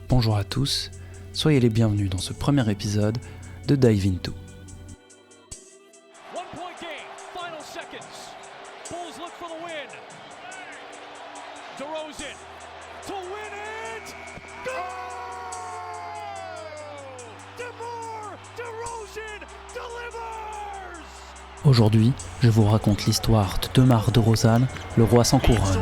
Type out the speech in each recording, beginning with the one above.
Bonjour à tous, soyez les bienvenus dans ce premier épisode de Dive Into. Aujourd'hui, je vous raconte l'histoire de DeMar DeRozan, le roi sans couronne.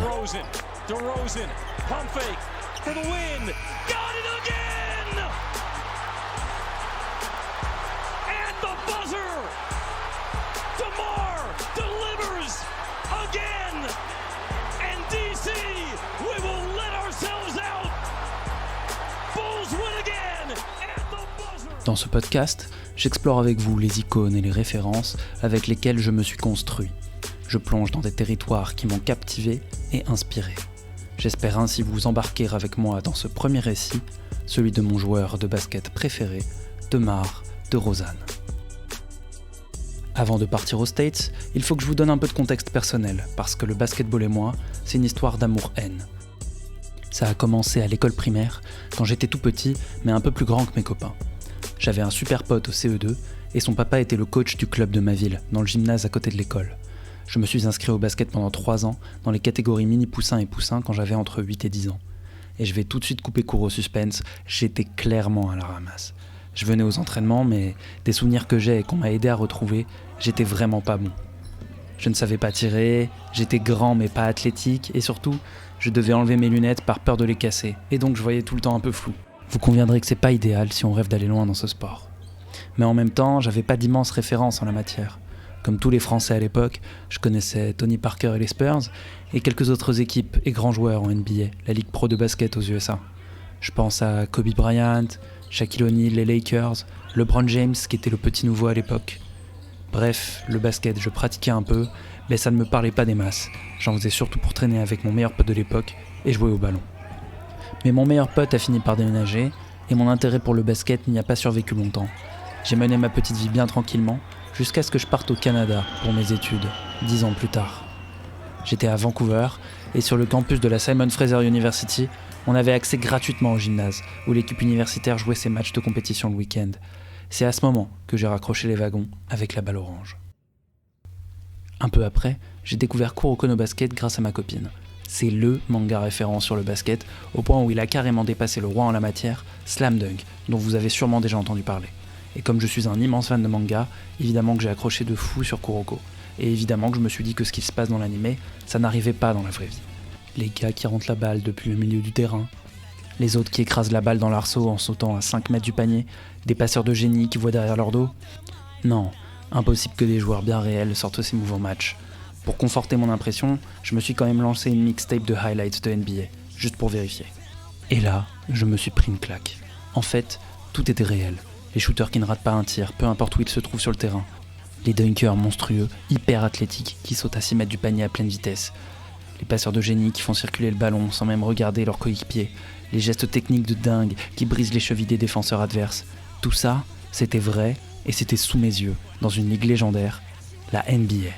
Dans ce podcast, j'explore avec vous les icônes et les références avec lesquelles je me suis construit. Je plonge dans des territoires qui m'ont captivé et inspiré. J'espère ainsi vous embarquer avec moi dans ce premier récit, celui de mon joueur de basket préféré, DeMar DeRozan. Avant de partir aux States, il faut que je vous donne un peu de contexte personnel, parce que le basketball et moi, c'est une histoire d'amour-haine. Ça a commencé à l'école primaire, quand j'étais tout petit, mais un peu plus grand que mes copains. J'avais un super pote au CE2 et son papa était le coach du club de ma ville, dans le gymnase à côté de l'école. Je me suis inscrit au basket pendant 3 ans, dans les catégories mini-poussins et poussins quand j'avais entre 8 et 10 ans. Et je vais tout de suite couper court au suspense, j'étais clairement à la ramasse. Je venais aux entraînements, mais des souvenirs que j'ai et qu'on m'a aidé à retrouver, j'étais vraiment pas bon. Je ne savais pas tirer, j'étais grand mais pas athlétique, et surtout, je devais enlever mes lunettes par peur de les casser, et donc je voyais tout le temps un peu flou. Vous conviendrez que c'est pas idéal si on rêve d'aller loin dans ce sport. Mais en même temps, j'avais pas d'immenses références en la matière. Comme tous les Français à l'époque, je connaissais Tony Parker et les Spurs, et quelques autres équipes et grands joueurs en NBA, la Ligue Pro de basket aux USA. Je pense à Kobe Bryant, Shaquille O'Neal, les Lakers, LeBron James qui était le petit nouveau à l'époque. Bref, le basket, je pratiquais un peu, mais ça ne me parlait pas des masses. J'en faisais surtout pour traîner avec mon meilleur pote de l'époque et jouer au ballon. Mais mon meilleur pote a fini par déménager et mon intérêt pour le basket n'y a pas survécu longtemps. J'ai mené ma petite vie bien tranquillement jusqu'à ce que je parte au Canada pour mes études, 10 ans plus tard. J'étais à Vancouver et sur le campus de la Simon Fraser University, on avait accès gratuitement au gymnase où l'équipe universitaire jouait ses matchs de compétition le week-end. C'est à ce moment que j'ai raccroché les wagons avec la balle orange. Un peu après, j'ai découvert Kuroko no Basket grâce à ma copine. C'est le manga référent sur le basket, au point où il a carrément dépassé le roi en la matière, Slam Dunk, dont vous avez sûrement déjà entendu parler. Et comme je suis un immense fan de manga, évidemment que j'ai accroché de fou sur Kuroko. Et évidemment que je me suis dit que ce qui se passe dans l'animé, ça n'arrivait pas dans la vraie vie. Les gars qui rentrent la balle depuis le milieu du terrain, les autres qui écrasent la balle dans l'arceau en sautant à 5 mètres du panier, des passeurs de génie qui voient derrière leur dos. Non, impossible que des joueurs bien réels sortent ces mouvants matchs. Pour conforter mon impression, je me suis quand même lancé une mixtape de highlights de NBA, juste pour vérifier. Et là, je me suis pris une claque. En fait, tout était réel. Les shooters qui ne ratent pas un tir, peu importe où ils se trouvent sur le terrain. Les dunkers monstrueux, hyper athlétiques, qui sautent à 6 mètres du panier à pleine vitesse. Les passeurs de génie qui font circuler le ballon sans même regarder leurs coéquipiers. Les gestes techniques de dingue qui brisent les chevilles des défenseurs adverses. Tout ça, c'était vrai et c'était sous mes yeux, dans une ligue légendaire, la NBA.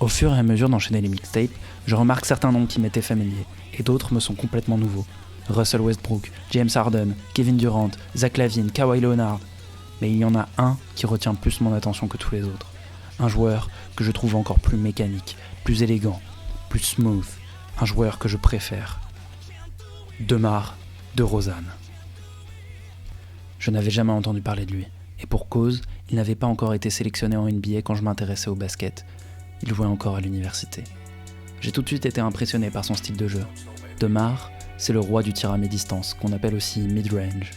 Au fur et à mesure d'enchaîner les mixtapes, je remarque certains noms qui m'étaient familiers, et d'autres me sont complètement nouveaux. Russell Westbrook, James Harden, Kevin Durant, Zach LaVine, Kawhi Leonard. Mais il y en a un qui retient plus mon attention que tous les autres. Un joueur que je trouve encore plus mécanique, plus élégant, plus smooth. Un joueur que je préfère. DeMar DeRozan. Je n'avais jamais entendu parler de lui, et pour cause, il n'avait pas encore été sélectionné en NBA quand je m'intéressais au basket. Il jouait encore à l'université. J'ai tout de suite été impressionné par son style de jeu. DeMar, c'est le roi du tir à mi-distance, qu'on appelle aussi mid-range.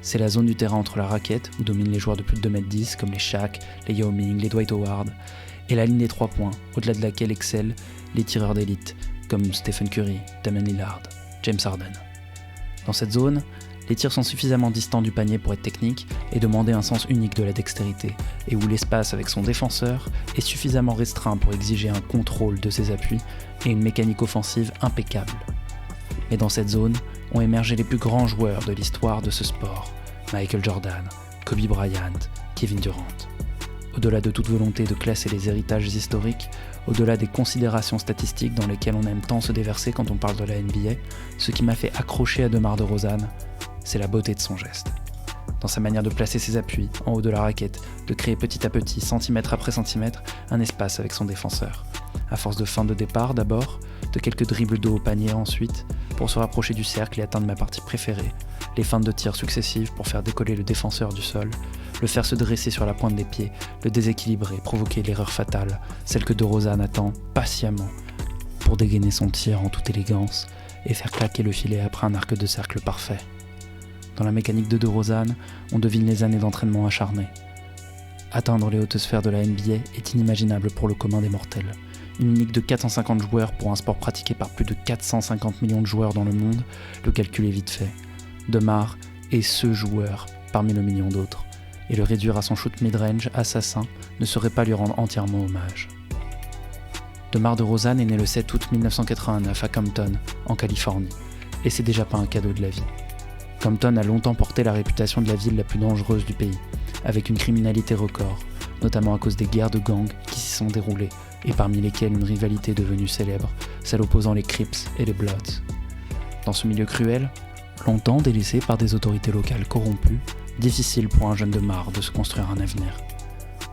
C'est la zone du terrain entre la raquette, où dominent les joueurs de plus de 2m10, comme les Shaq, les Yao Ming, les Dwight Howard, et la ligne des 3 points, au-delà de laquelle excellent les tireurs d'élite, comme Stephen Curry, Damian Lillard, James Harden. Dans cette zone, les tirs sont suffisamment distants du panier pour être techniques et demander un sens unique de la dextérité, et où l'espace avec son défenseur est suffisamment restreint pour exiger un contrôle de ses appuis et une mécanique offensive impeccable. Mais dans cette zone ont émergé les plus grands joueurs de l'histoire de ce sport, Michael Jordan, Kobe Bryant, Kevin Durant. Au-delà de toute volonté de classer les héritages historiques, au-delà des considérations statistiques dans lesquelles on aime tant se déverser quand on parle de la NBA, ce qui m'a fait accrocher à DeMar DeRozan, c'est la beauté de son geste. Dans sa manière de placer ses appuis en haut de la raquette, de créer petit à petit, centimètre après centimètre, un espace avec son défenseur. À force de feintes de départ d'abord, de quelques dribbles de haut panier ensuite, pour se rapprocher du cercle et atteindre ma partie préférée, les feintes de tir successives pour faire décoller le défenseur du sol, le faire se dresser sur la pointe des pieds, le déséquilibrer, provoquer l'erreur fatale, celle que DeRozan attend patiemment pour dégainer son tir en toute élégance et faire claquer le filet après un arc de cercle parfait. Dans la mécanique de DeRozan, on devine les années d'entraînement acharné. Atteindre les hautes sphères de la NBA est inimaginable pour le commun des mortels. Une ligue de 450 joueurs pour un sport pratiqué par plus de 450 millions de joueurs dans le monde, le calcul est vite fait. DeMar est ce joueur parmi le million d'autres, et le réduire à son shoot mid-range assassin ne serait pas lui rendre entièrement hommage. DeMar DeRozan est né le 7 août 1989 à Compton, en Californie, et c'est déjà pas un cadeau de la vie. Compton a longtemps porté la réputation de la ville la plus dangereuse du pays, avec une criminalité record, notamment à cause des guerres de gangs qui s'y sont déroulées, et parmi lesquelles une rivalité devenue célèbre, celle opposant les Crips et les Bloods. Dans ce milieu cruel, longtemps délaissé par des autorités locales corrompues, difficile pour un jeune DeMar de se construire un avenir.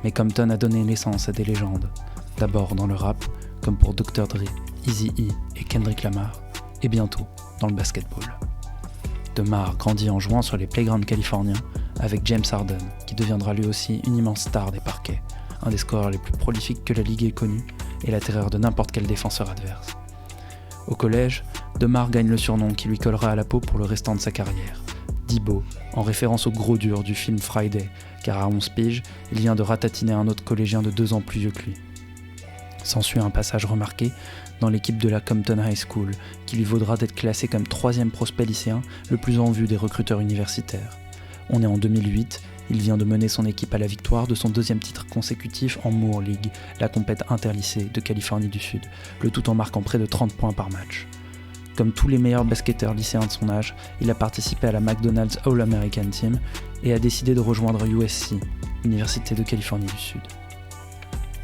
Mais Compton a donné naissance à des légendes, d'abord dans le rap, comme pour Dr. Dre, Eazy-E et Kendrick Lamar, et bientôt dans le basketball. DeMar grandit en jouant sur les playgrounds californiens avec James Harden, qui deviendra lui aussi une immense star des parquets, un des scoreurs les plus prolifiques que la ligue ait connu et la terreur de n'importe quel défenseur adverse. Au collège, DeMar gagne le surnom qui lui collera à la peau pour le restant de sa carrière, D-Bo, en référence au gros dur du film Friday, car à 11 piges, il vient de ratatiner un autre collégien de 2 ans plus vieux que lui. S'ensuit un passage remarqué dans l'équipe de la Compton High School, qui lui vaudra d'être classé comme 3e prospect lycéen le plus en vue des recruteurs universitaires. On est en 2008, il vient de mener son équipe à la victoire de son 2e titre consécutif en Moore League, la compète interlycée de Californie du Sud, le tout en marquant près de 30 points par match. Comme tous les meilleurs basketteurs lycéens de son âge, il a participé à la McDonald's All-American Team et a décidé de rejoindre USC, Université de Californie du Sud.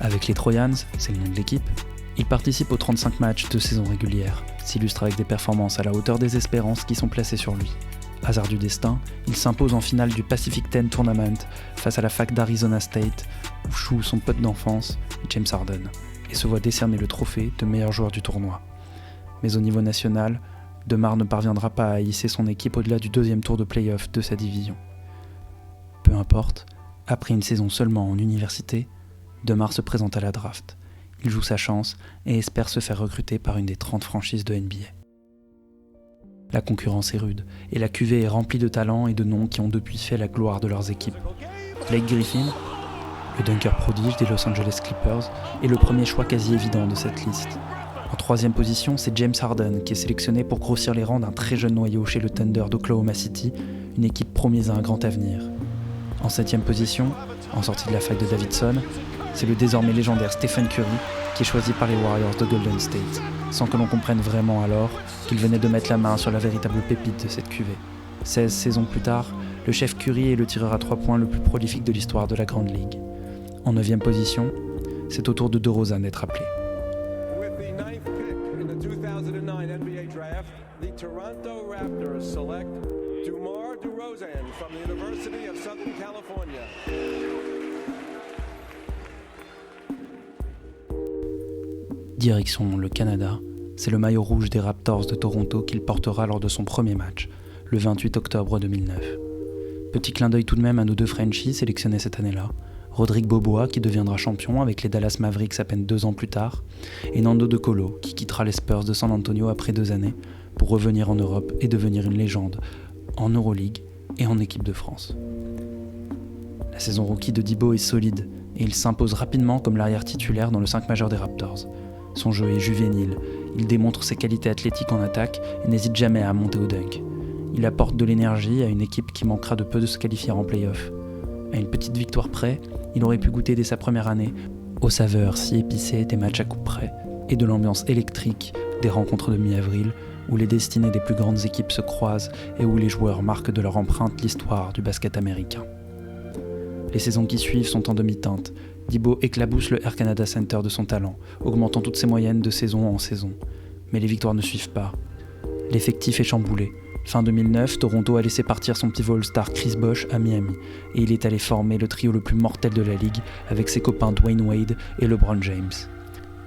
Avec les Trojans, c'est le nom de l'équipe, il participe aux 35 matchs de saison régulière, s'illustre avec des performances à la hauteur des espérances qui sont placées sur lui. Hasard du destin, il s'impose en finale du Pacific 10 Tournament face à la fac d'Arizona State, où joue son pote d'enfance, James Harden, et se voit décerner le trophée de meilleur joueur du tournoi. Mais au niveau national, DeMar ne parviendra pas à hisser son équipe au-delà du 2e tour de play-off de sa division. Peu importe, après une saison seulement en université, DeMar se présente à la draft. Il joue sa chance et espère se faire recruter par une des 30 franchises de NBA. La concurrence est rude et la cuvée est remplie de talents et de noms qui ont depuis fait la gloire de leurs équipes. Blake Griffin, le dunker prodige des Los Angeles Clippers, est le premier choix quasi évident de cette liste. En 3e position, c'est James Harden qui est sélectionné pour grossir les rangs d'un très jeune noyau chez le Thunder d'Oklahoma City, une équipe promise à un grand avenir. En 7e position, en sortie de la fac de Davidson, c'est le désormais légendaire Stephen Curry qui est choisi par les Warriors de Golden State, sans que l'on comprenne vraiment alors qu'il venait de mettre la main sur la véritable pépite de cette cuvée. 16 saisons plus tard, le chef Curry est le tireur à 3 points le plus prolifique de l'histoire de la Grande Ligue. En 9e position, c'est au tour de DeRozan d'être appelé. Direction le Canada, c'est le maillot rouge des Raptors de Toronto qu'il portera lors de son premier match, le 28 octobre 2009. Petit clin d'œil tout de même à nos 2 Frenchies sélectionnés cette année-là, Rodrigue Bobois qui deviendra champion avec les Dallas Mavericks à peine 2 ans plus tard, et Nando De Colo qui quittera les Spurs de San Antonio après 2 années pour revenir en Europe et devenir une légende en Euroleague et en équipe de France. La saison rookie de D-Bo est solide et il s'impose rapidement comme l'arrière titulaire dans le 5 majeur des Raptors. Son jeu est juvénile, il démontre ses qualités athlétiques en attaque et n'hésite jamais à monter au dunk. Il apporte de l'énergie à une équipe qui manquera de peu de se qualifier en play-off. À une petite victoire près, il aurait pu goûter dès sa première année aux saveurs si épicées des matchs à coups près et de l'ambiance électrique des rencontres de mi-avril où les destinées des plus grandes équipes se croisent et où les joueurs marquent de leur empreinte l'histoire du basket américain. Les saisons qui suivent sont en demi-teinte. Debo éclabousse le Air Canada Center de son talent, augmentant toutes ses moyennes de saison en saison. Mais les victoires ne suivent pas. L'effectif est chamboulé. Fin 2009, Toronto a laissé partir son pivot All-Star Chris Bosh à Miami, et il est allé former le trio le plus mortel de la ligue avec ses copains Dwayne Wade et LeBron James.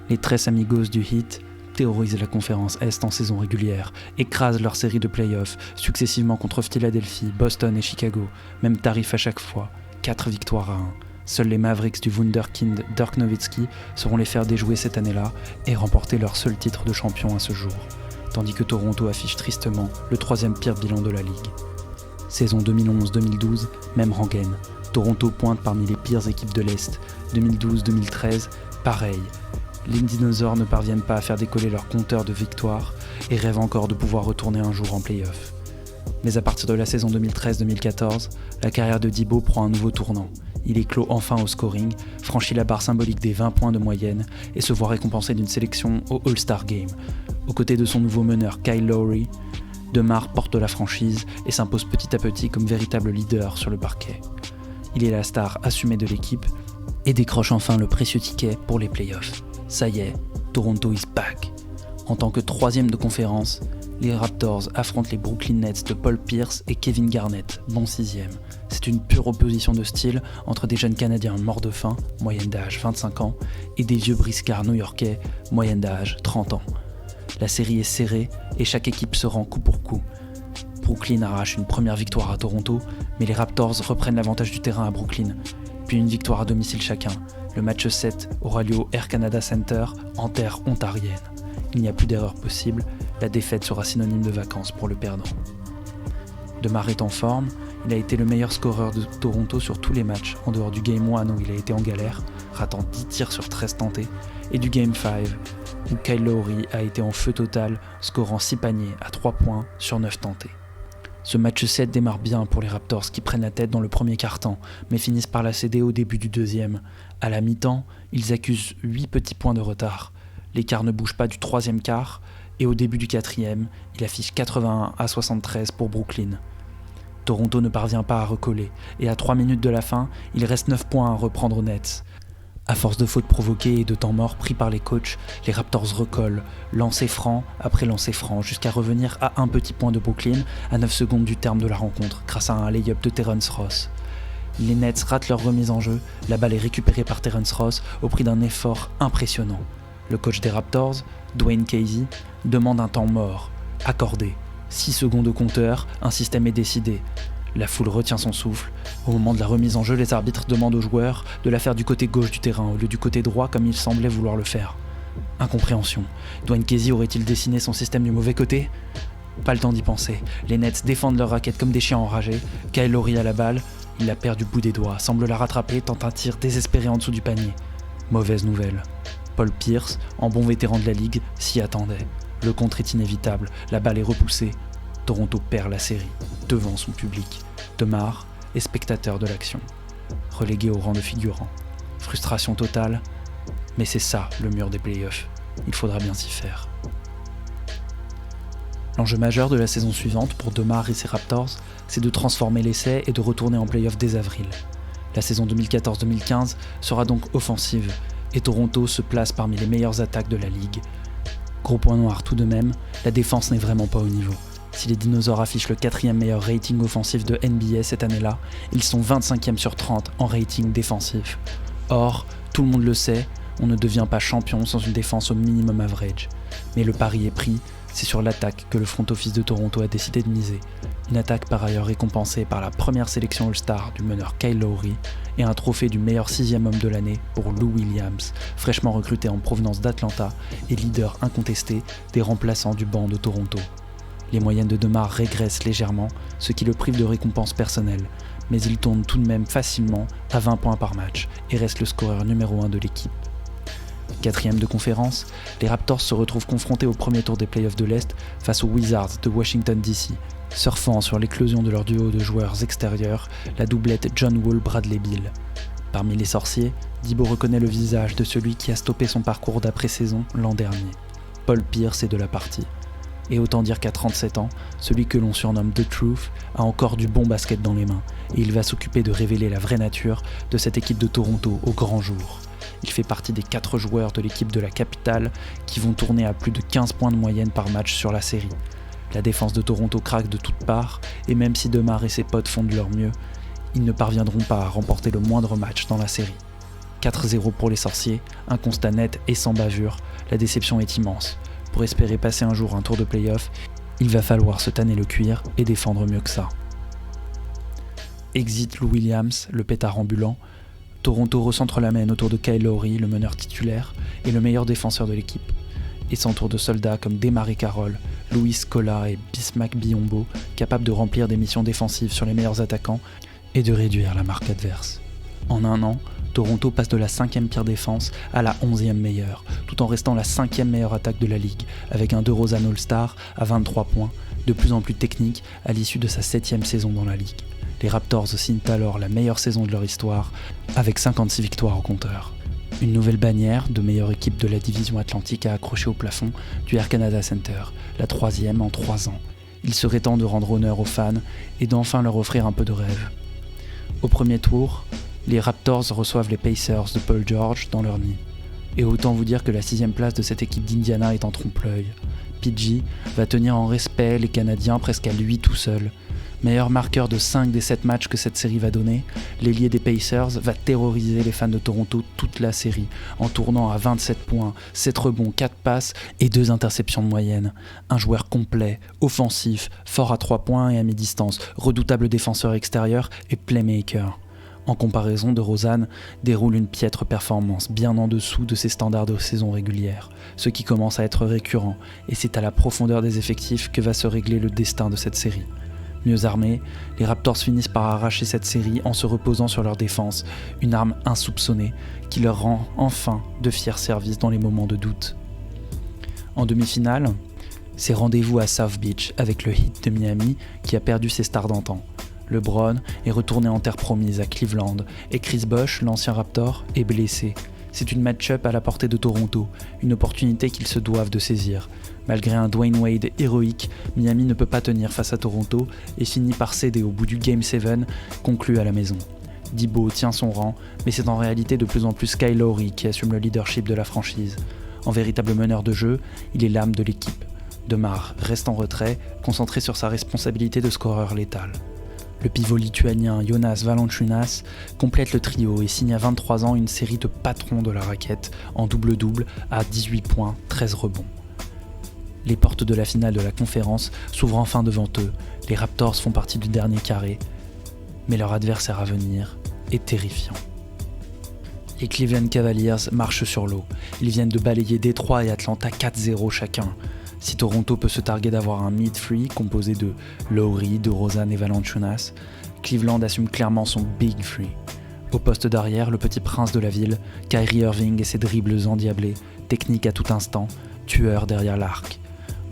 Les Tres Amigos du Heat terrorisent la conférence Est en saison régulière, écrasent leur série de playoffs, successivement contre Philadelphie, Boston et Chicago, même tarif à chaque fois, 4 victoires à 1. Seuls les Mavericks du wunderkind Dirk Nowitzki sauront les faire déjouer cette année-là et remporter leur seul titre de champion à ce jour, tandis que Toronto affiche tristement le 3e pire bilan de la ligue. Saison 2011-2012, même rengaine. Toronto pointe parmi les pires équipes de l'Est. 2012-2013, pareil. Les dinosaures ne parviennent pas à faire décoller leur compteur de victoires et rêvent encore de pouvoir retourner un jour en play-off. Mais à partir de la saison 2013-2014, la carrière de Debo prend un nouveau tournant. Il éclot enfin au scoring, franchit la barre symbolique des 20 points de moyenne et se voit récompensé d'une sélection au All-Star Game. Aux côtés de son nouveau meneur Kyle Lowry, DeMar porte la franchise et s'impose petit à petit comme véritable leader sur le parquet. Il est la star assumée de l'équipe et décroche enfin le précieux ticket pour les playoffs. Ça y est, Toronto is back. En tant que 3e de conférence, les Raptors affrontent les Brooklyn Nets de Paul Pierce et Kevin Garnett, bon 6e. C'est une pure opposition de style entre des jeunes Canadiens morts de faim, moyenne d'âge 25 ans, et des vieux briscards new-yorkais, moyenne d'âge 30 ans. La série est serrée et chaque équipe se rend coup pour coup. Brooklyn arrache une première victoire à Toronto, mais les Raptors reprennent l'avantage du terrain à Brooklyn, puis une victoire à domicile chacun. Le match 7 aura lieu au Air Canada Center en terre ontarienne. Il n'y a plus d'erreur possible, la défaite sera synonyme de vacances pour le perdant. DeMar est en forme, il a été le meilleur scoreur de Toronto sur tous les matchs, en dehors du Game 1 où il a été en galère, ratant 10 tirs sur 13 tentés, et du Game 5 où Kyle Lowry a été en feu total, scorant 6 paniers à 3 points sur 9 tentés. Ce match 7 démarre bien pour les Raptors qui prennent la tête dans le premier quart-temps, mais finissent par la céder au début du deuxième. À la mi-temps, ils accusent 8 petits points de retard. L'écart ne bouge pas du 3e quart, et au début du 4e, il affiche 81-73 pour Brooklyn. Toronto ne parvient pas à recoller, et à 3 minutes de la fin, il reste 9 points à reprendre aux Nets. À force de fautes provoquées et de temps mort pris par les coachs, les Raptors recollent, lancer franc après lancer franc, jusqu'à revenir à un petit point de Brooklyn à 9 secondes du terme de la rencontre, grâce à un lay-up de Terrence Ross. Les Nets ratent leur remise en jeu, la balle est récupérée par Terrence Ross au prix d'un effort impressionnant. Le coach des Raptors, Dwayne Casey, demande un temps mort, accordé. 6 secondes au compteur, un système est décidé. La foule retient son souffle. Au moment de la remise en jeu, les arbitres demandent aux joueurs de la faire du côté gauche du terrain au lieu du côté droit comme ils semblaient vouloir le faire. Incompréhension. Dwayne Casey aurait-il dessiné son système du mauvais côté ? Pas le temps d'y penser. Les Nets défendent leur raquette comme des chiens enragés. Kyle Lowry a la balle. Il la perd du bout des doigts, semble la rattraper, tente un tir désespéré en dessous du panier. Mauvaise nouvelle. Paul Pierce, en bon vétéran de la ligue, s'y attendait. Le contre est inévitable, la balle est repoussée. Toronto perd la série, devant son public. DeMar est spectateur de l'action, relégué au rang de figurant. Frustration totale, mais c'est ça le mur des playoffs. Il faudra bien s'y faire. L'enjeu majeur de la saison suivante pour DeMar et ses Raptors, c'est de transformer l'essai et de retourner en playoff dès avril. La saison 2014-2015 sera donc offensive, et Toronto se place parmi les meilleures attaques de la ligue. Gros point noir tout de même, la défense n'est vraiment pas au niveau. Si les dinosaures affichent le 4e meilleur rating offensif de NBA cette année-là, ils sont 25e sur 30 en rating défensif. Or, tout le monde le sait, on ne devient pas champion sans une défense au minimum average. Mais le pari est pris, c'est sur l'attaque que le front office de Toronto a décidé de miser. Une attaque par ailleurs récompensée par la première sélection All-Star du meneur Kyle Lowry et un trophée du meilleur 6e homme de l'année pour Lou Williams, fraîchement recruté en provenance d'Atlanta et leader incontesté des remplaçants du banc de Toronto. Les moyennes de DeMar régressent légèrement, ce qui le prive de récompenses personnelles, mais il tourne tout de même facilement à 20 points par match et reste le scoreur numéro 1 de l'équipe. 4e de conférence, les Raptors se retrouvent confrontés au premier tour des playoffs de l'Est face aux Wizards de Washington DC, surfant sur l'éclosion de leur duo de joueurs extérieurs, la doublette John Wall-Bradley Beal. Parmi les sorciers, Debo reconnaît le visage de celui qui a stoppé son parcours d'après-saison l'an dernier. Paul Pierce est de la partie. Et autant dire qu'à 37 ans, celui que l'on surnomme The Truth a encore du bon basket dans les mains, et il va s'occuper de révéler la vraie nature de cette équipe de Toronto au grand jour. Il fait partie des 4 joueurs de l'équipe de la capitale qui vont tourner à plus de 15 points de moyenne par match sur la série. La défense de Toronto craque de toutes parts, et même si DeMar et ses potes font de leur mieux, ils ne parviendront pas à remporter le moindre match dans la série. 4-0 pour les sorciers, un constat net et sans bavure, la déception est immense. Pour espérer passer un jour un tour de play-off, il va falloir se tanner le cuir et défendre mieux que ça. Exit Lou Williams, le pétard ambulant. Toronto recentre la main autour de Kyle Lowry, le meneur titulaire et le meilleur défenseur de l'équipe, et s'entoure de soldats comme Desmarais Carroll, Louis Scola et Bismack Biyombo, capables de remplir des missions défensives sur les meilleurs attaquants et de réduire la marque adverse. En un an, Toronto passe de la 5e pire défense à la 11e meilleure, tout en restant la 5e meilleure attaque de la ligue, avec un DeRozan All-Star à 23 points, de plus en plus technique à l'issue de sa 7e saison dans la ligue. Les Raptors signent alors la meilleure saison de leur histoire, avec 56 victoires au compteur. Une nouvelle bannière de meilleure équipe de la division Atlantique à accrocher au plafond du Air Canada Center, la 3e en 3 ans. Il serait temps de rendre honneur aux fans et d'enfin leur offrir un peu de rêve. Au premier tour, les Raptors reçoivent les Pacers de Paul George dans leur nid. Et autant vous dire que la 6e place de cette équipe d'Indiana est en trompe-l'œil. PG va tenir en respect les Canadiens presque à lui tout seul. Meilleur marqueur de 5 des 7 matchs que cette série va donner, l'ailier des Pacers va terroriser les fans de Toronto toute la série, en tournant à 27 points, 7 rebonds, 4 passes et 2 interceptions de moyenne. Un joueur complet, offensif, fort à 3 points et à mi-distance, redoutable défenseur extérieur et playmaker. En comparaison, DeRozan déroule une piètre performance, bien en dessous de ses standards de saison régulière, ce qui commence à être récurrent, et c'est à la profondeur des effectifs que va se régler le destin de cette série. Mieux armés, les Raptors finissent par arracher cette série en se reposant sur leur défense, une arme insoupçonnée qui leur rend enfin de fiers services dans les moments de doute. En demi-finale, c'est rendez-vous à South Beach avec le Heat de Miami qui a perdu ses stars d'antan. LeBron est retourné en terre promise à Cleveland et Chris Bosh, l'ancien Raptor, est blessé. C'est une match-up à la portée de Toronto, une opportunité qu'ils se doivent de saisir. Malgré un Dwayne Wade héroïque, Miami ne peut pas tenir face à Toronto et finit par céder au bout du Game 7 conclu à la maison. Debo tient son rang, mais c'est en réalité de plus en plus Kyle Lowry qui assume le leadership de la franchise. En véritable meneur de jeu, il est l'âme de l'équipe. DeMar reste en retrait, concentré sur sa responsabilité de scoreur létal. Le pivot lituanien Jonas Valanciunas complète le trio et signe à 23 ans une série de patrons de la raquette en double-double à 18 points, 13 rebonds. Les portes de la finale de la conférence s'ouvrent enfin devant eux. Les Raptors font partie du dernier carré, mais leur adversaire à venir est terrifiant. Les Cleveland Cavaliers marchent sur l'eau. Ils viennent de balayer Détroit et Atlanta 4-0 chacun. Si Toronto peut se targuer d'avoir un mid-free composé de Lowry, DeRozan et Valanciunas, Cleveland assume clairement son big free. Au poste d'arrière, le petit prince de la ville, Kyrie Irving et ses dribbles endiablés, technique à tout instant, tueur derrière l'arc.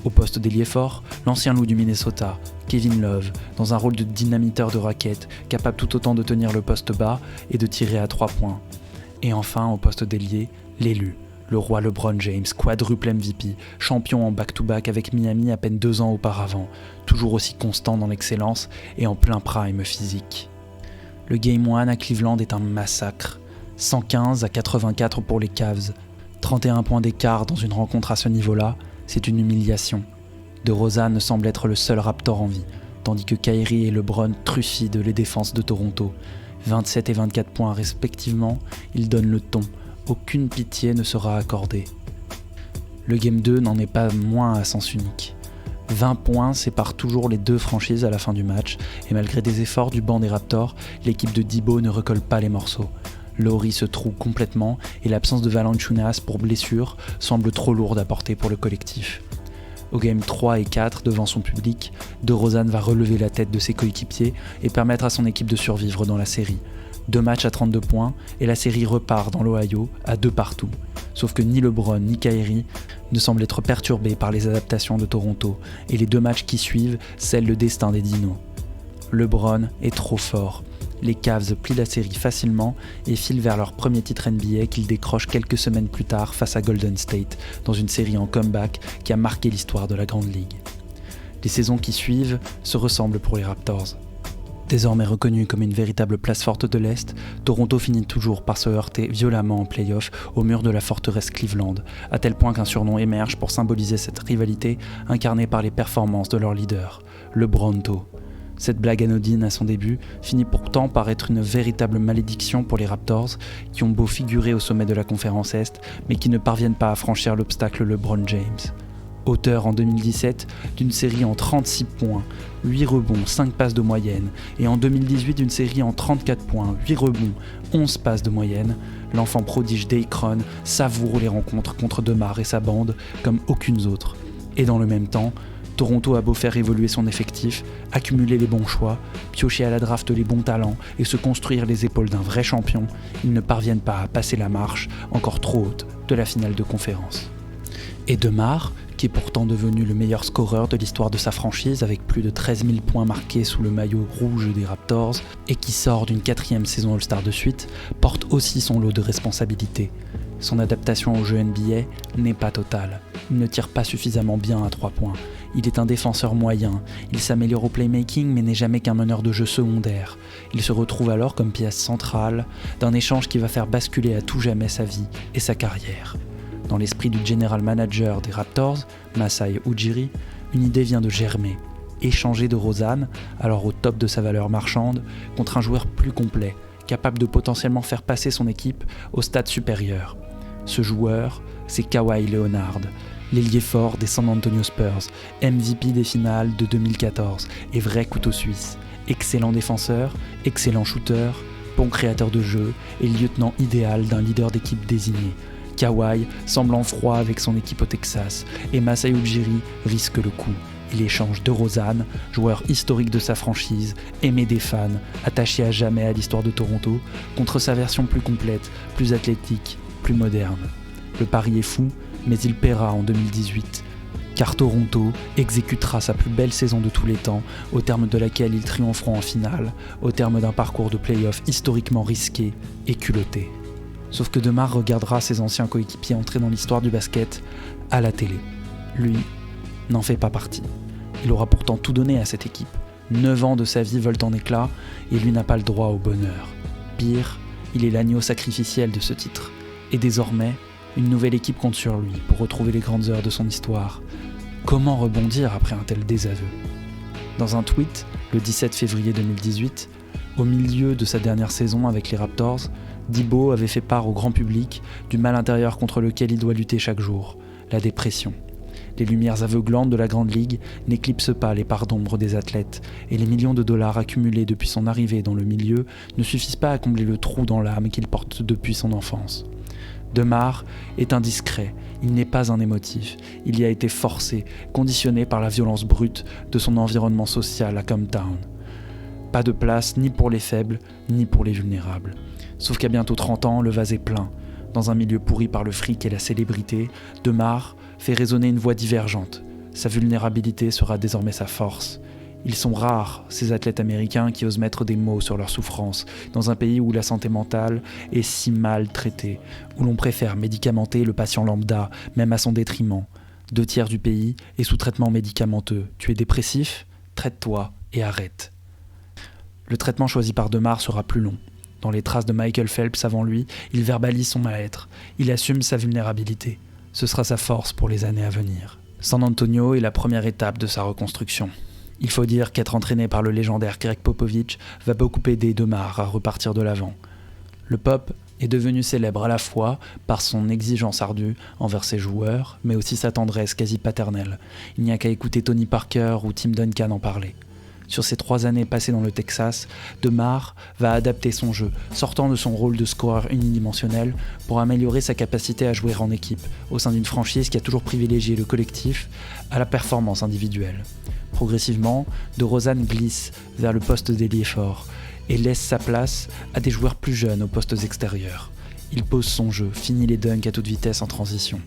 Au poste d'ailier fort, l'ancien loup du Minnesota, Kevin Love, dans un rôle de dynamiteur de raquette, capable tout autant de tenir le poste bas et de tirer à 3 points. Et enfin, au poste d'ailier, l'élu. Le roi LeBron James, quadruple MVP, champion en back-to-back avec Miami à peine 2 ans auparavant, toujours aussi constant dans l'excellence et en plein prime physique. Le Game 1 à Cleveland est un massacre. 115-84 pour les Cavs. 31 points d'écart dans une rencontre à ce niveau-là, c'est une humiliation. DeRozan semble être le seul Raptor en vie, tandis que Kyrie et LeBron trucident les défenses de Toronto. 27 et 24 points respectivement, ils donnent le ton. Aucune pitié ne sera accordée. Le Game 2 n'en est pas moins à sens unique. 20 points séparent toujours les deux franchises à la fin du match, et malgré des efforts du banc des Raptors, l'équipe de Debo ne recolle pas les morceaux. Lowry se trouve complètement, et l'absence de Valanciunas pour blessure semble trop lourde à porter pour le collectif. Au Game 3 et 4, devant son public, DeRozan va relever la tête de ses coéquipiers et permettre à son équipe de survivre dans la série. 2 matchs à 32 points et la série repart dans l'Ohio à 2 partout. Sauf que ni LeBron ni Kyrie ne semblent être perturbés par les adaptations de Toronto et les 2 matchs qui suivent scellent le destin des Dinos. LeBron est trop fort. Les Cavs plient la série facilement et filent vers leur premier titre NBA qu'ils décrochent quelques semaines plus tard face à Golden State, dans une série en comeback qui a marqué l'histoire de la Grande Ligue. Les saisons qui suivent se ressemblent pour les Raptors. Désormais reconnue comme une véritable place forte de l'Est, Toronto finit toujours par se heurter violemment en play-off au mur de la forteresse Cleveland, à tel point qu'un surnom émerge pour symboliser cette rivalité incarnée par les performances de leur leader, le Bronto. Cette blague anodine à son début finit pourtant par être une véritable malédiction pour les Raptors, qui ont beau figurer au sommet de la conférence Est, mais qui ne parviennent pas à franchir l'obstacle LeBron James. Auteur en 2017 d'une série en 36 points, 8 rebonds, 5 passes de moyenne, et en 2018 d'une série en 34 points, 8 rebonds, 11 passes de moyenne, l'enfant prodige d'Akron savoure les rencontres contre DeMar et sa bande comme aucune autre. Et dans le même temps, Toronto a beau faire évoluer son effectif, accumuler les bons choix, piocher à la draft les bons talents et se construire les épaules d'un vrai champion, ils ne parviennent pas à passer la marche, encore trop haute, de la finale de conférence. Et DeMar, qui est pourtant devenu le meilleur scoreur de l'histoire de sa franchise avec plus de 13 000 points marqués sous le maillot rouge des Raptors et qui sort d'une 4e saison All-Star de suite, porte aussi son lot de responsabilités. Son adaptation au jeu NBA n'est pas totale. Il ne tire pas suffisamment bien à 3 points. Il est un défenseur moyen. Il s'améliore au playmaking mais n'est jamais qu'un meneur de jeu secondaire. Il se retrouve alors comme pièce centrale d'un échange qui va faire basculer à tout jamais sa vie et sa carrière. Dans l'esprit du general manager des Raptors, Masai Ujiri, une idée vient de germer. Échanger DeRozan, alors au top de sa valeur marchande, contre un joueur plus complet, capable de potentiellement faire passer son équipe au stade supérieur. Ce joueur, c'est Kawhi Leonard, l'ailier fort des San Antonio Spurs, MVP des finales de 2014 et vrai couteau suisse. Excellent défenseur, excellent shooter, bon créateur de jeu et lieutenant idéal d'un leader d'équipe désigné. Kawhi semble en froid avec son équipe au Texas et Masai Ujiri risque le coup. Il échange DeRozan, joueur historique de sa franchise, aimé des fans, attaché à jamais à l'histoire de Toronto, contre sa version plus complète, plus athlétique, plus moderne. Le pari est fou, mais il paiera en 2018, car Toronto exécutera sa plus belle saison de tous les temps, au terme de laquelle ils triompheront en finale, au terme d'un parcours de play-off historiquement risqué et culotté. Sauf que DeMar regardera ses anciens coéquipiers entrer dans l'histoire du basket à la télé. Lui n'en fait pas partie. Il aura pourtant tout donné à cette équipe. 9 ans de sa vie volent en éclats et lui n'a pas le droit au bonheur. Pire, il est l'agneau sacrificiel de ce titre. Et désormais, une nouvelle équipe compte sur lui pour retrouver les grandes heures de son histoire. Comment rebondir après un tel désaveu ? Dans un tweet, le 17 février 2018, au milieu de sa dernière saison avec les Raptors, Debo avait fait part au grand public du mal intérieur contre lequel il doit lutter chaque jour, la dépression. Les lumières aveuglantes de la Grande Ligue n'éclipsent pas les parts d'ombre des athlètes, et les millions de dollars accumulés depuis son arrivée dans le milieu ne suffisent pas à combler le trou dans l'âme qu'il porte depuis son enfance. DeMar est indiscret, il n'est pas un émotif, il y a été forcé, conditionné par la violence brute de son environnement social à Comptown. Pas de place ni pour les faibles, ni pour les vulnérables. Sauf qu'à bientôt 30 ans, le vase est plein. Dans un milieu pourri par le fric et la célébrité, DeMar fait résonner une voix divergente. Sa vulnérabilité sera désormais sa force. Ils sont rares, ces athlètes américains qui osent mettre des mots sur leurs souffrances, dans un pays où la santé mentale est si mal traitée, où l'on préfère médicamenter le patient lambda, même à son détriment. 2/3 du pays est sous traitement médicamenteux. Tu es dépressif ? Traite-toi et arrête. Le traitement choisi par DeMar sera plus long. Dans les traces de Michael Phelps avant lui, il verbalise son mal-être. Il assume sa vulnérabilité. Ce sera sa force pour les années à venir. San Antonio est la première étape de sa reconstruction. Il faut dire qu'être entraîné par le légendaire Greg Popovich va beaucoup aider DeMar à repartir de l'avant. Le Pop est devenu célèbre à la fois par son exigence ardue envers ses joueurs, mais aussi sa tendresse quasi paternelle. Il n'y a qu'à écouter Tony Parker ou Tim Duncan en parler. Sur ces 3 années passées dans le Texas, DeMar va adapter son jeu, sortant de son rôle de scoreur unidimensionnel pour améliorer sa capacité à jouer en équipe, au sein d'une franchise qui a toujours privilégié le collectif à la performance individuelle. Progressivement, DeRozan glisse vers le poste d'ailier fort et laisse sa place à des joueurs plus jeunes aux postes extérieurs. Il pose son jeu, finit les dunks à toute vitesse en transition.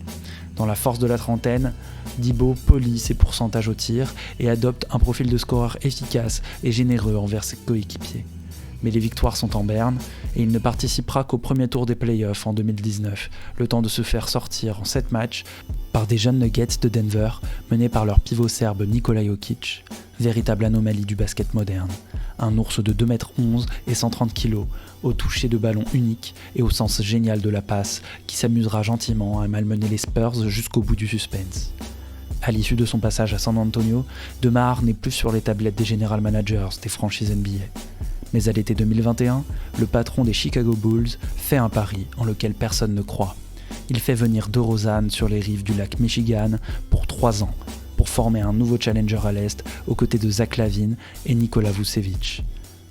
Dans la force de la trentaine, Debo polit ses pourcentages au tir et adopte un profil de scoreur efficace et généreux envers ses coéquipiers. mais les victoires sont en berne et il ne participera qu'au premier tour des playoffs en 2019, le temps de se faire sortir en 7 matchs par des jeunes Nuggets de Denver menés par leur pivot serbe Nikola Jokic, véritable anomalie du basket moderne. Un ours de 2,11 m et 130 kg, au toucher de ballon unique et au sens génial de la passe, qui s'amusera gentiment à malmener les Spurs jusqu'au bout du suspense. À l'issue de son passage à San Antonio, DeMar n'est plus sur les tablettes des general managers des franchises NBA. Mais à l'été 2021, le patron des Chicago Bulls fait un pari en lequel personne ne croit. Il fait venir DeRozan sur les rives du lac Michigan pour 3 ans, pour former un nouveau challenger à l'Est aux côtés de Zach LaVine et Nikola Vucevic.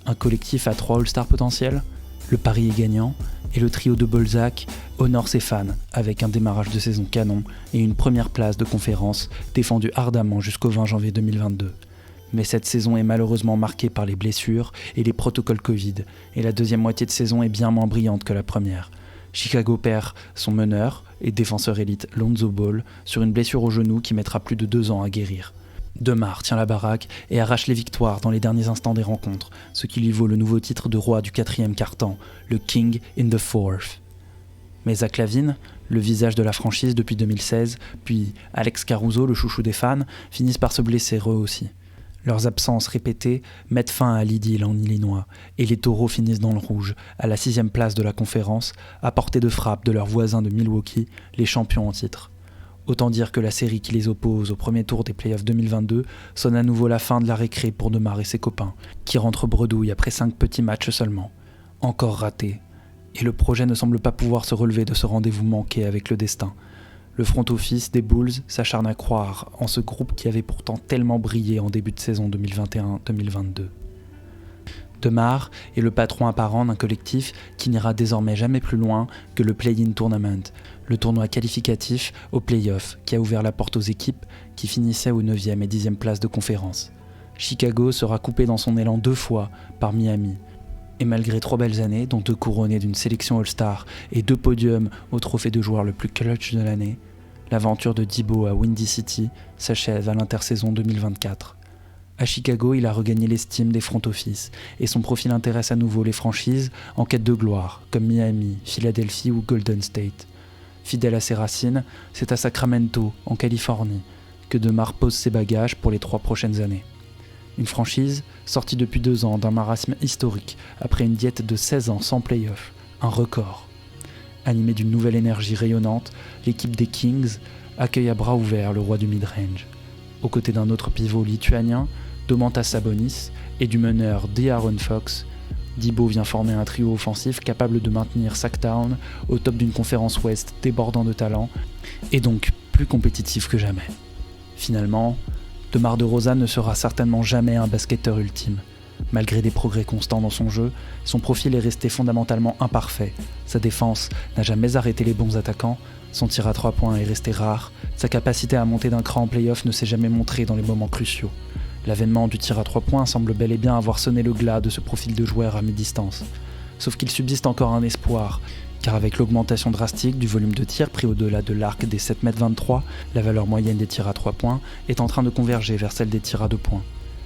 Un collectif à 3 All-Stars potentiels ? Le pari est gagnant et le trio de Bolzac honore ses fans avec un démarrage de saison canon et une première place de conférence défendue ardemment jusqu'au 20 janvier 2022. Mais cette saison est malheureusement marquée par les blessures et les protocoles Covid, et la deuxième moitié de saison est bien moins brillante que la première. Chicago perd son meneur et défenseur élite Lonzo Ball sur une blessure au genou qui mettra plus de 2 ans à guérir. DeMar tient la baraque et arrache les victoires dans les derniers instants des rencontres, ce qui lui vaut le nouveau titre de roi du 4e quart-temps, le King in the Fourth. Mais Zach LaVine, le visage de la franchise depuis 2016, puis Alex Caruso, le chouchou des fans, finissent par se blesser eux aussi. Leurs absences répétées mettent fin à l'idylle en Illinois, et les Taureaux finissent dans le rouge, à la 6e place de la conférence, à portée de frappe de leurs voisins de Milwaukee, les champions en titre. Autant dire que la série qui les oppose au premier tour des playoffs 2022 sonne à nouveau la fin de la récré pour DeMar et ses copains, qui rentrent bredouille après 5 petits matchs seulement. Encore raté. Et le projet ne semble pas pouvoir se relever de ce rendez-vous manqué avec le destin. Le front office des Bulls s'acharne à croire en ce groupe qui avait pourtant tellement brillé en début de saison 2021-2022. DeMar est le patron apparent d'un collectif qui n'ira désormais jamais plus loin que le Play-in Tournament, le tournoi qualificatif aux playoffs qui a ouvert la porte aux équipes qui finissaient aux 9e et 10e places de conférence. Chicago sera coupé dans son élan 2 fois par Miami. Et malgré 3 belles années, dont 2 couronnées d'une sélection All-Star et 2 podiums au trophée de joueur le plus clutch de l'année, l'aventure de Debo à Windy City s'achève à l'intersaison 2024. À Chicago, il a regagné l'estime des front office et son profil intéresse à nouveau les franchises en quête de gloire, comme Miami, Philadelphie ou Golden State. Fidèle à ses racines, c'est à Sacramento, en Californie, que DeMar pose ses bagages pour les 3 prochaines années. Une franchise sortie depuis 2 ans d'un marasme historique après une diète de 16 ans sans play-off, un record. Animée d'une nouvelle énergie rayonnante, l'équipe des Kings accueille à bras ouverts le roi du mid-range. Aux côtés d'un autre pivot lituanien, Domantas Sabonis, et du meneur De'Aaron Fox, Debo vient former un trio offensif capable de maintenir Sacktown au top d'une conférence ouest débordant de talent et donc plus compétitif que jamais. Finalement, DeMar DeRozan ne sera certainement jamais un basketteur ultime. Malgré des progrès constants dans son jeu, son profil est resté fondamentalement imparfait. Sa défense n'a jamais arrêté les bons attaquants, son tir à 3 points est resté rare, sa capacité à monter d'un cran en play-off ne s'est jamais montrée dans les moments cruciaux. L'avènement du tir à 3 points semble bel et bien avoir sonné le glas de ce profil de joueur à mi-distance. Sauf qu'il subsiste encore un espoir, car avec l'augmentation drastique du volume de tir pris au-delà de l'arc des 7,23 m, la valeur moyenne des tirs à 3 points est en train de converger vers celle des tirs à 2 points.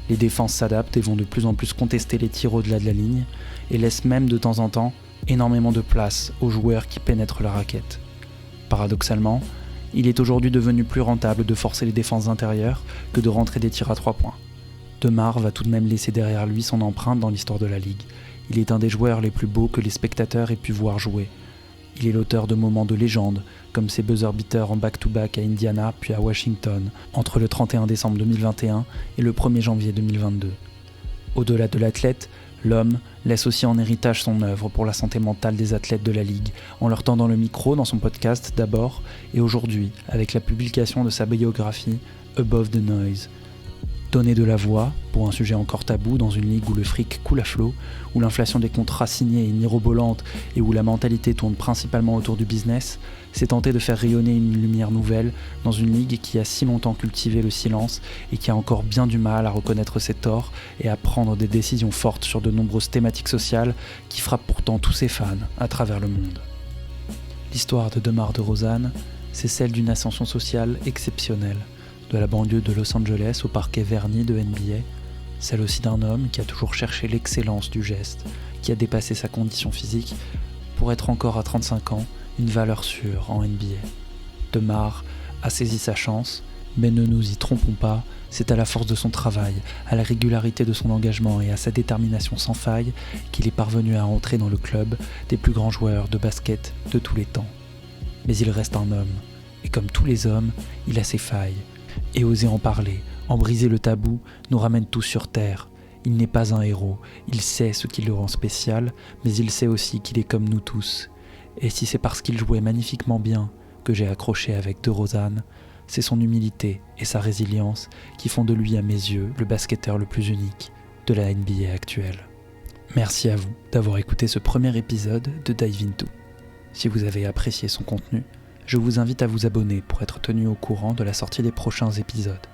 Les défenses s'adaptent et vont de plus en plus contester les tirs au-delà de la ligne, et laissent même de temps en temps énormément de place aux joueurs qui pénètrent la raquette. Paradoxalement, il est aujourd'hui devenu plus rentable de forcer les défenses intérieures que de rentrer des tirs à 3 points. DeMar va tout de même laisser derrière lui son empreinte dans l'histoire de la Ligue. Il est un des joueurs les plus beaux que les spectateurs aient pu voir jouer. Il est l'auteur de moments de légende, comme ses buzzer beaters en back-to-back à Indiana puis à Washington, entre le 31 décembre 2021 et le 1er janvier 2022. Au-delà de l'athlète, l'homme laisse aussi en héritage son œuvre pour la santé mentale des athlètes de la Ligue, en leur tendant le micro dans son podcast d'abord, et aujourd'hui avec la publication de sa biographie Above the Noise. Donner de la voix, pour un sujet encore tabou dans une ligue où le fric coule à flot, où l'inflation des contrats signés est mirobolante et où la mentalité tourne principalement autour du business, c'est tenter de faire rayonner une lumière nouvelle dans une ligue qui a si longtemps cultivé le silence et qui a encore bien du mal à reconnaître ses torts et à prendre des décisions fortes sur de nombreuses thématiques sociales qui frappent pourtant tous ses fans à travers le monde. L'histoire de DeMar DeRozan, c'est celle d'une ascension sociale exceptionnelle, de la banlieue de Los Angeles au parquet verni de NBA, celle aussi d'un homme qui a toujours cherché l'excellence du geste, qui a dépassé sa condition physique pour être encore à 35 ans une valeur sûre en NBA. DeMar a saisi sa chance, mais ne nous y trompons pas, c'est à la force de son travail, à la régularité de son engagement et à sa détermination sans faille qu'il est parvenu à entrer dans le club des plus grands joueurs de basket de tous les temps. Mais il reste un homme, et comme tous les hommes, il a ses failles. Et oser en parler, en briser le tabou, nous ramène tous sur terre. Il n'est pas un héros, il sait ce qui le rend spécial, mais il sait aussi qu'il est comme nous tous. Et si c'est parce qu'il jouait magnifiquement bien que j'ai accroché avec DeRozan, c'est son humilité et sa résilience qui font de lui, à mes yeux, le basketteur le plus unique de la NBA actuelle. Merci à vous d'avoir écouté ce premier épisode de Dive Into. Si vous avez apprécié son contenu, je vous invite à vous abonner pour être tenu au courant de la sortie des prochains épisodes.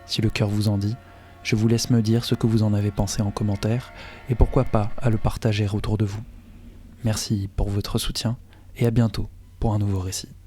Si le cœur vous en dit, je vous laisse me dire ce que vous en avez pensé en commentaire et pourquoi pas à le partager autour de vous. Merci pour votre soutien et à bientôt pour un nouveau récit.